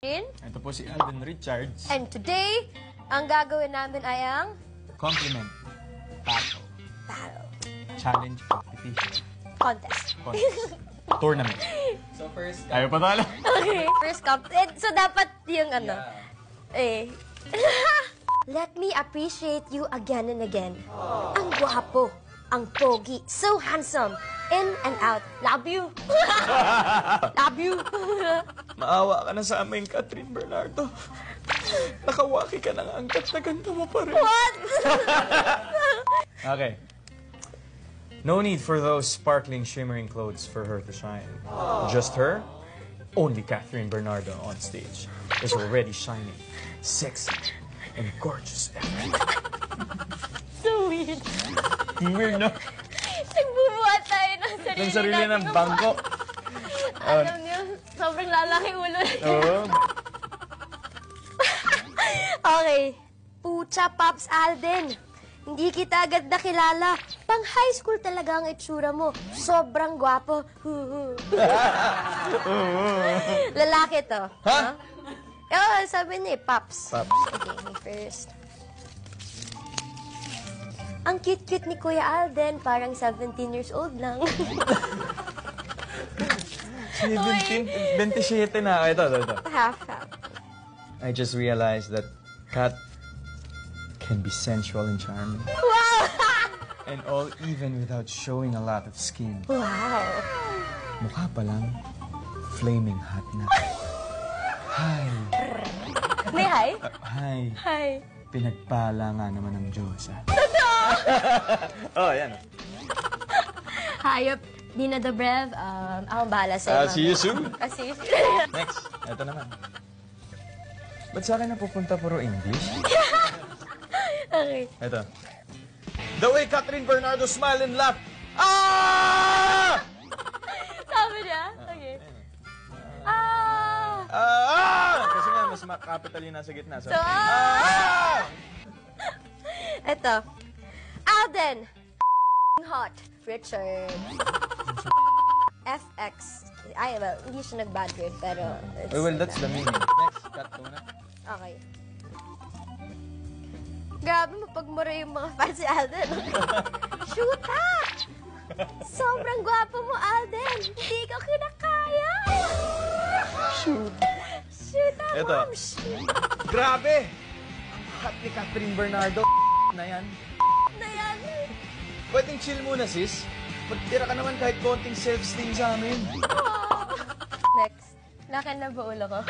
Ito po si Alden Richards. And today, ang gagawin namin ay ang Compliment. Battle. battle Challenge competition. contest. Tournament. So first, Ayaw pa tala. Okay, first so dapat yung ano, Let me appreciate you again and again. Ang gwapo, ang pogi, so handsome, in and out. Love you. Love you. Maawa ka na sa amin, Catherine Bernardo. Nakawaki ka ng angkat na ganda mo pa rin. What? Okay. No need for those sparkling, shimmering clothes for her to shine. Just her, only Catherine Bernardo on stage is already shining, sexy, and gorgeous. So weird. Weird, no? Nagbubuhat tayo ng sarili Ng natin. bangko. Alam niyo, sobrang lalaki ulo. Oo. Okay. Pucha, Pops Alden. Hindi kita agad nakilala. Pang high school talaga ang itsura mo. Sobrang gwapo. Lalaki to. Ha? Oo, sabi ni Pops. Pops. Okay, me first. Ang cute-cute ni Kuya Alden. Parang 17 years old lang. 27 na. Ito. Half. I just realized that Kat can be sensual and charming. Wow! And all even without showing a lot of skin. Wow! Mukha pa lang, flaming hot na. Hi. May hi? Hi. Hi. Pinagpala nga naman ng Diyos, ah. Oh, yan. Hayop. Dina Dobrev. Akong bahala sa'yo. See you soon. See you soon. Next. Ito naman. Ba't sa akin napupunta puro English? Okay. Ito. The way Catherine Bernardo smile and laugh. Ah! Sabi niya? Okay. Kasi nga, mas capital yung nasa gitna. So, Ito. Alden. Hot. Richard. FX. Ay, well, hindi siya nag-bad grade, pero... well, that's the meaning. Next, cut muna. Okay. Grabe, mapagmura yung mga fans si Alden. Shoot up! Sobrang gwapo mo, Alden. Hindi ko kinakaya. Shoot. Shoot up, Ito. Mom. Shoot Grabe! Ang hot ni Catherine Bernardo. Na yan. na yan. Pwedeng chill muna, sis. Magtira ka naman kahit konting self-esteem sa amin. Next. Lakan na ba ulo ko?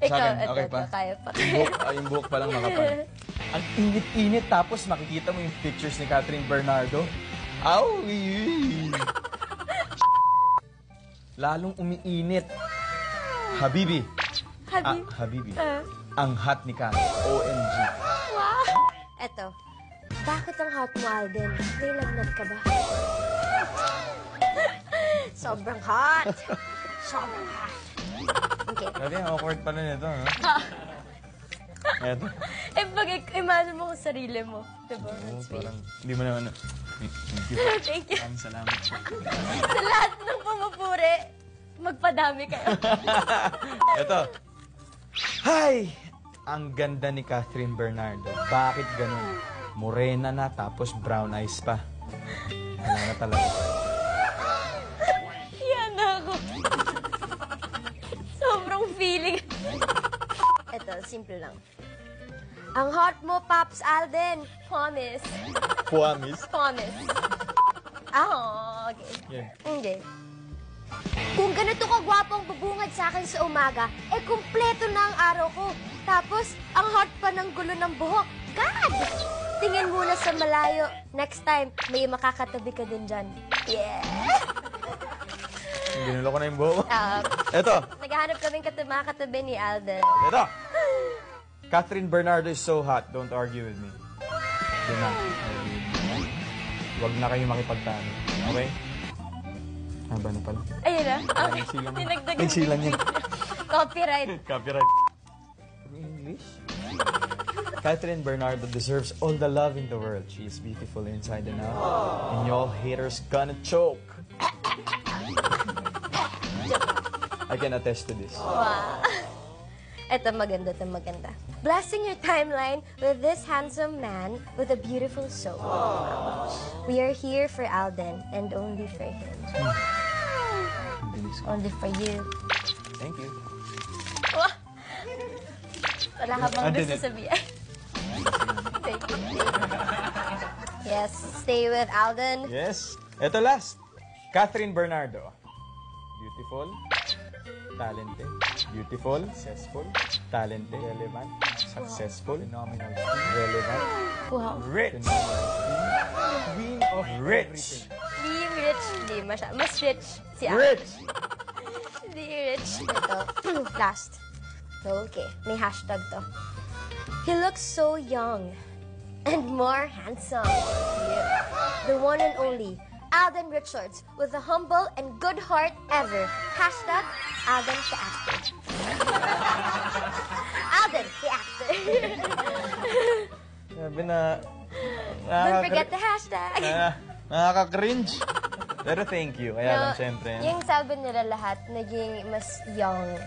Sa akin, ito, okay pa? kaya pa. Yung buhok pa lang makapal. Ang init-init, tapos makikita mo yung pictures ni Catherine Bernardo. Aw! Lalong umiinit. Habibi. Habibi. Ang hot ni Kat. OMG. Wow! Eto. Bakit ang hot mo, Alden? May lagnat ka ba? Sobrang hot. Sobrang hot. Okay. Dati, awkward pala nito, no? Eto. Imagine mo kung sarili mo. Diba? Oo, parang, hindi mo naman, thank you. Thank you. Maraming salamat po. Sa lahat ng pumupuri, magpadami kayo. Eto. Hi! Ang ganda ni Catherine Bernardo. Bakit ganun? Morena na, tapos brown eyes pa. Wala na talaga. Yan ako. Sobrang feeling. Ito, simple lang. Ang hot mo, Pops Alden. Promise. Puamis? Promise. Okay. Yan. Hindi. Kung ganito ka gwapong bubungad sa akin sa umaga, kumpleto na ang araw ko. Tapos, ang hot pa ng gulo ng buhok. God! Tingin muna sa malayo. Next time, may makakatabi ka din dyan. Yeah! Ginulo ko na yung buhok. Eto. Naghahanap kaming mga katabi ni Alden. Eto. Catherine Bernardo is so hot. Don't argue with me. Do not argue with me. Huwag na kayo makipagtalo. Okay? Haba na pala. Ayun na. Okay. Nagsilang. Dinagdagan. Nagsilang yan. Copyright. Copyright. English? Catherine Bernardo deserves all the love in the world. She is beautiful inside and out. And y'all haters gonna choke. I can attest to this. Wow. Ito maganda, ito maganda. Blessing your timeline with this handsome man with a beautiful soul. We are here for Alden and only for him. Only for you. Thank you. Wala ka bang gusto sabihin? Thank you. Yes, stay with Alden. Yes. Ito last. Catherine Bernardo. Beautiful. Talented. Beautiful. Successful. Talented. Relevant. Successful. Phenomenal. Relevant. Wow. Rich. Queen of rich. Di rich, di masyado. Mas rich si Alden. Rich. Di rich. Ito. Last. Okay, may hashtag to. He looks so young and more handsome. Yeah. The one and only Alden Richards with the humble and good heart ever. Hashtag Alden the actor. Alden the actor. Sabi na... Don't forget the hashtag. Nakaka-cringe. Pero thank you. Kaya lang, syempre. Yung sabi nila lahat, naging mas young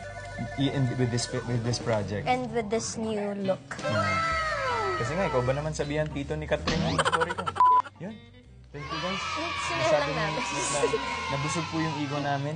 With this project. and with this new look. Kasi nga, ikaw ba naman sabihan tito ni Catherine ang story ko? Yun. Thank you, guys. Sinare lang natin. Nabusog po yung ego namin.